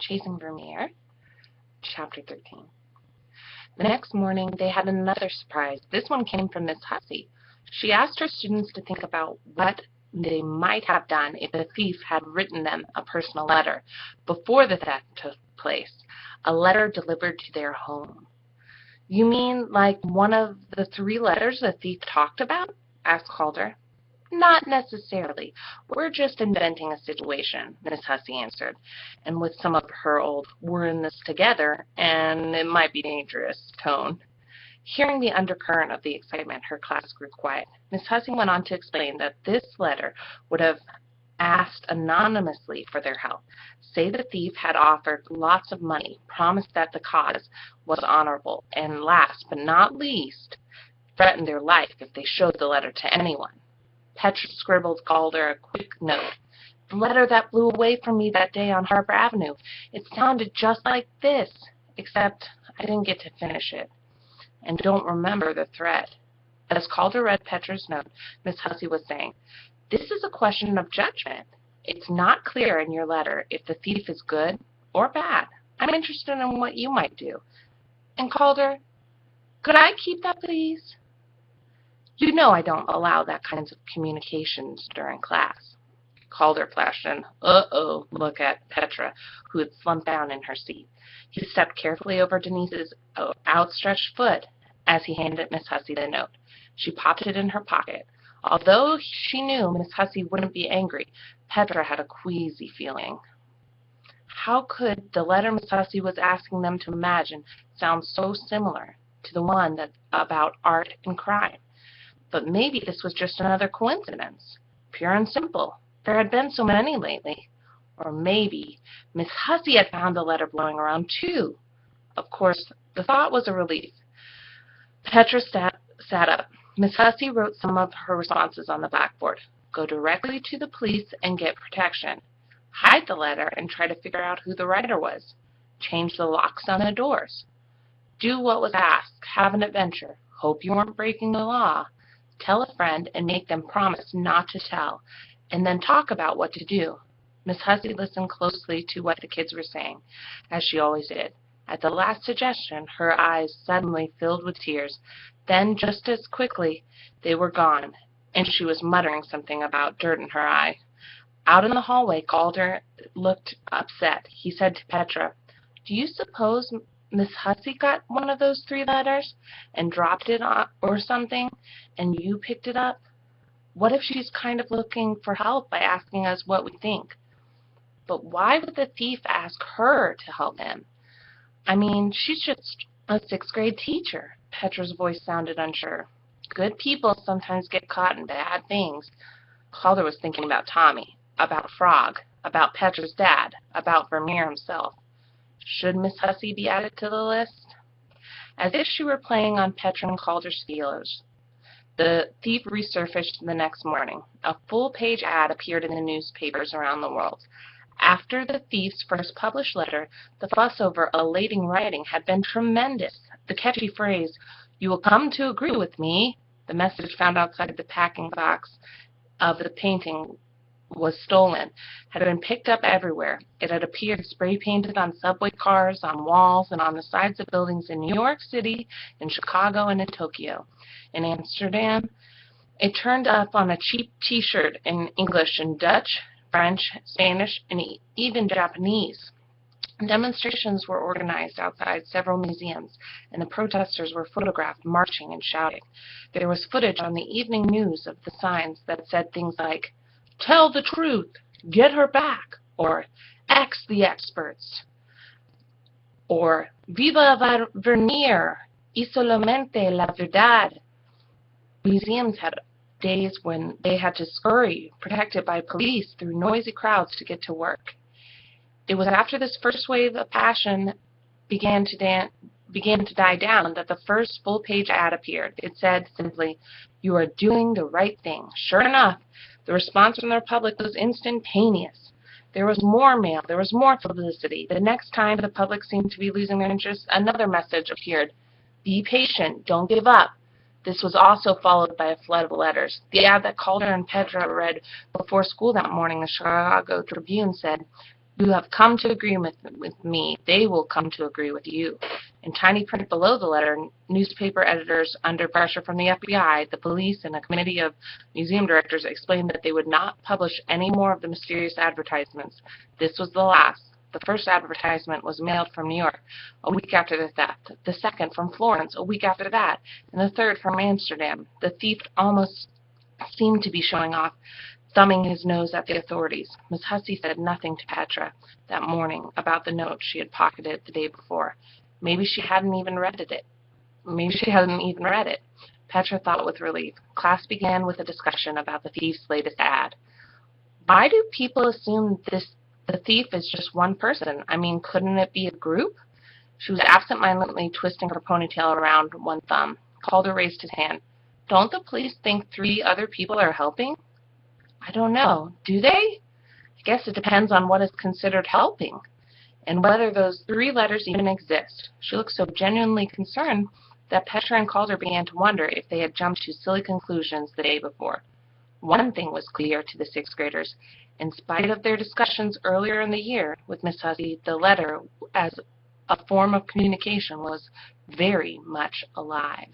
Chasing Vermeer, Chapter 13. The next morning they had another surprise. This one came from Miss Hussey. She asked her students to think about what they might have done if a thief had written them a personal letter before the theft took place, a letter delivered to their home. "You mean like one of the 3 letters the thief talked about?" asked Calder. "Not necessarily. We're just inventing a situation," Miss Hussey answered, and with some of her old "we're in this together, and it might be dangerous" tone. Hearing the undercurrent of the excitement, her class grew quiet. Miss Hussey went on to explain that this letter would have asked anonymously for their help. Say the thief had offered lots of money, promised that the cause was honorable, and last but not least, threatened their life if they showed the letter to anyone. Petra scribbled Calder a quick note. "The letter that blew away from me that day on Harbor Avenue. It sounded just like this, except I didn't get to finish it, and don't remember the thread." As Calder read Petra's note, Miss Hussey was saying, "This is a question of judgment. It's not clear in your letter if the thief is good or bad. I'm interested in what you might do. And Calder, could I keep that, please? You know I don't allow that kinds of communications during class." Calder flashed an "uh-oh" look at Petra, who had slumped down in her seat. He stepped carefully over Denise's outstretched foot as he handed Miss Hussey the note. She popped it in her pocket. Although she knew Miss Hussey wouldn't be angry, Petra had a queasy feeling. How could the letter Miss Hussey was asking them to imagine sound so similar to the one that about art and crime? But maybe this was just another coincidence, pure and simple. There had been so many lately. Or maybe Miss Hussey had found the letter blowing around, too. Of course, the thought was a relief. Petra sat up. Miss Hussey wrote some of her responses on the blackboard. Go directly to the police and get protection. Hide the letter and try to figure out who the writer was. Change the locks on the doors. Do what was asked. Have an adventure. Hope you weren't breaking the law. Tell a friend and make them promise not to tell, and then talk about what to do. Miss Hussey listened closely to what the kids were saying, as she always did. At the last suggestion, her eyes suddenly filled with tears. Then, just as quickly, they were gone, and she was muttering something about dirt in her eye. Out in the hallway, Calder looked upset. He said to Petra, "Do you suppose Miss Hussey got one of those 3 letters and dropped it or something, and you picked it up? What if she's kind of looking for help by asking us what we think? But why would the thief ask her to help him? I mean, she's just a 6th-grade teacher." Petra's voice sounded unsure. "Good people sometimes get caught in bad things." Calder was thinking about Tommy, about Frog, about Petra's dad, about Vermeer himself. Should Miss Hussey be added to the list? As if she were playing on Petra and Calder's feelers, the thief resurfaced the next morning. A full-page ad appeared in the newspapers around the world. After the thief's first published letter, the fuss over elating writing had been tremendous. The catchy phrase, "You will come to agree with me," the message found outside the packing box of the painting was stolen, had been picked up everywhere. It had appeared spray-painted on subway cars, on walls, and on the sides of buildings in New York City, in Chicago, and in Tokyo. In Amsterdam, it turned up on a cheap T-shirt in English and Dutch, French, Spanish, and even Japanese. Demonstrations were organized outside several museums, and the protesters were photographed marching and shouting. There was footage on the evening news of the signs that said things like, "Tell the truth, get her back," or "X the experts," or "Viva Vermeer, y solamente la verdad." Museums had days when they had to scurry, protected by police, through noisy crowds to get to work. It was after this first wave of passion began to die down that the first full-page ad appeared. It said simply, "You are doing the right thing." Sure enough, the response from the public was instantaneous. There was more mail. There was more publicity. The next time the public seemed to be losing their interest, another message appeared. "Be patient. Don't give up." This was also followed by a flood of letters. The ad that Calder and Petra read before school that morning, the Chicago Tribune, said, You have come to agree with me. They will come to agree with you. In tiny print below the letter, newspaper editors, under pressure from the FBI, the police, and a committee of museum directors, explained that they would not publish any more of the mysterious advertisements. This was the last. The first advertisement was mailed from New York a week after the theft, the second from Florence a week after that, and the third from Amsterdam. The thief almost seemed to be showing off, thumbing his nose at the authorities. Miss Hussey said nothing to Petra that morning about the note she had pocketed the day before. Maybe she hadn't even read it. Petra thought with relief. Class began with a discussion about the thief's latest ad. Why do people assume the thief is just one person? I mean, couldn't it be a group? She was absent-mindedly twisting her ponytail around one thumb. Calder raised his hand. Don't the police think 3 other people are helping? I don't know. Do they? I guess it depends on what is considered helping, and whether those 3 letters even exist. She looked so genuinely concerned that Petra and Calder began to wonder if they had jumped to silly conclusions the day before. One thing was clear to the 6th graders. In spite of their discussions earlier in the year with Miss Hussey, the letter, as a form of communication, was very much alive.